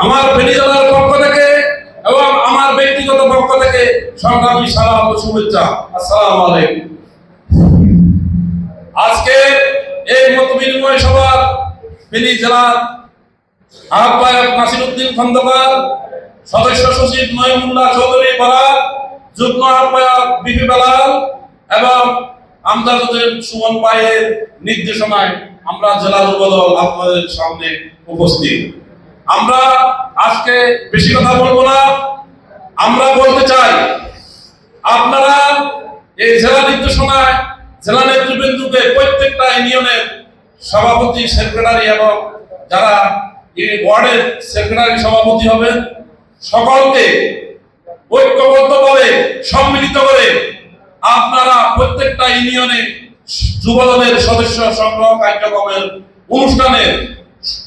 আমার ফেনী জেলার পক্ষ থেকে এবং আমার ব্যক্তিগত পক্ষ থেকে সংগ্রামী সালাম ও শুভেচ্ছা। আসসালামু আলাইকুম। আজকে এই মত বিনিময় সভার ফেনী জেলার আহ্বায়ক নাসিরউদ্দিন খন্দকার, সদস্য সচিব নঈমুল্লাহ চৌধুরী পাড়া, যুগ্ম আহ্বায়ক বিপি বেলাল এবং আমজাদুদ্দিন সুমন ভাইয়ের নির্দেশনায় আমরা জেলা যুবদল আপনাদের সামনে উপস্থিত। আমরা আজকে বেশি কথা বলবো না, আমরা বলতে চাই আপনারা এই জেলা নির্দেশনায় জেলা নেতৃবৃন্দকে প্রত্যেকটা ইউনিয়নের সভাপতি, সেক্রেটারি এবং যারা এই ওয়ার্ডের সেক্রেটারি সভাপতি হবেন সকলকে ঐক্যবদ্ধভাবে সম্মিলিত করে আপনারা প্রত্যেকটা ইউনিয়নে যুবদলের সদস্য সংগ্রহ কার্যক্রমের অনুষ্ঠানে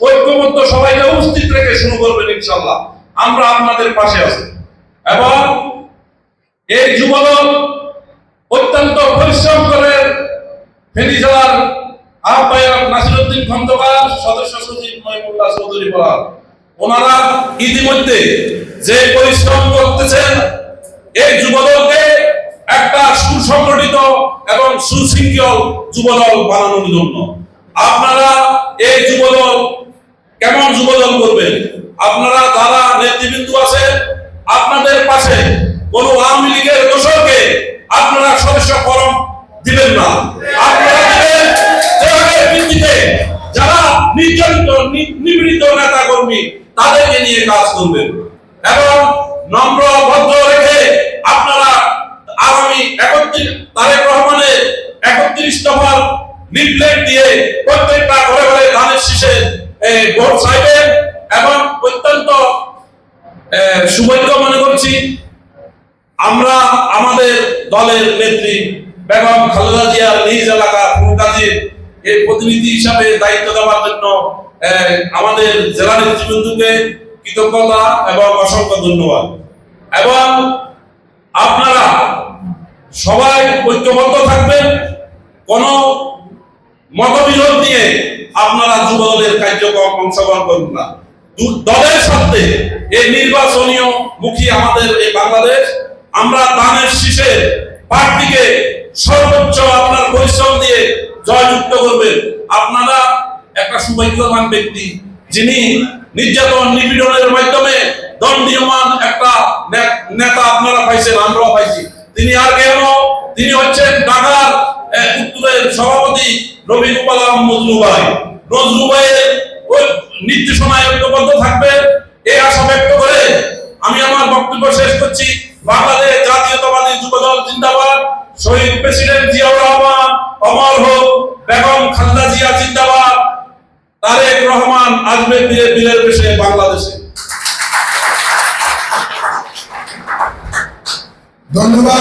ঐক্যবদ্ধ সবাইকে উপস্থিত রেখে শুরু করবেন ইনশাআল্লাহ। আমরা আপনাদের পাশে আছি এবং এই যুবদল অত্যন্ত পরিশ্রম করে ফেনী জেলার আহ্বায়ক নাসিরউদ্দিন খন্দকার, সদস্য সচিব নঈমুল্লাহ চৌধুরী পাড়া, ওনারা ইতিমধ্যে যে পরিশ্রম করতেছেন এই যুবদলকে একটা সুসংগঠিত এবং সুশৃঙ্খল যুবদল বানানোর জন্য। আপনারা এই যুবদল কেমন যুবদল করবেন? আপনারা যারা নেতৃবৃন্দ আছে আপনাদের পাশে কোন আওয়ামী লীগের দোষরকে আপনারা সদস্য ফরম দিবেন না। আপনারা দিবেন দেহের ভিত্তিতে যারা নির্যাতিত নিপীড়িত নেতা কর্মী তাদেরকে নিয়ে কাজ করবেন এবং নম্র ভদ্র রেখে আপনারা আগামী তারেক রহমানের 31 দফার লিফলেট দিয়ে প্রত্যেকটা ঘরে ঘরে ধানের শীষে ভোট চাইবেন এবং অত্যন্ত সৌভাগ্য মনে করছি আমরা আমাদের দলের নেত্রী বেগম খালেদা জিয়ার নিজ এলাকা ফুলগাজীর এই প্রতিনিধি হিসাবে দায়িত্ব দেওয়ার জন্য আমাদের জেলা নেতৃবৃন্দকে কৃতজ্ঞতা এবং অসংখ্য ধন্যবাদ। এবং আপনারা সবাই ঐক্যবদ্ধ থাকবেন, কোন মতবিরোধ নিয়ে আপনারা যুবদলের কার্যক্রম অংশগ্রহণ করবেন না। দলের সাথে এই নির্বাচনীয় মুখী আমাদের এই বাংলাদেশ, আমরা ধানের শীষে প্রার্থীকে সর্বোচ্চ আপনার পরিশ্রম দিয়ে জয়যুক্ত করবেন। আপনারা একটা সৌভাগ্যবান ব্যক্তি যিনি নির্যাতন নিপীড়নের মাধ্যমে দণ্ডীয়মান একটা নেতা আপনারা পাইছেন, আমরাও পাইছি। তিনি আর কেন, তিনি হচ্ছেন ঢাকার উত্তরের সভাপতি রবি গোপাল নজরুল ভাই। নজরুল ভাইয়ের ওই নির্দেশনায় ঐক্যবদ্ধ থাকবে এই আশা ব্যক্ত করে আমি আমার বক্তব্য শেষ করছি। বাংলাদেশ জাতীয়তাবাদী যুবদল জিন্দাবাদ। শহীদ প্রেসিডেন্ট জিয়াউর রহমান অমর হোক, বেগম খালেদা জিয়া জিন্দাবাদ। তারেক রহমান আসবে ফিরে বীরের বেশে বাংলাদেশে। ধন্যবাদ।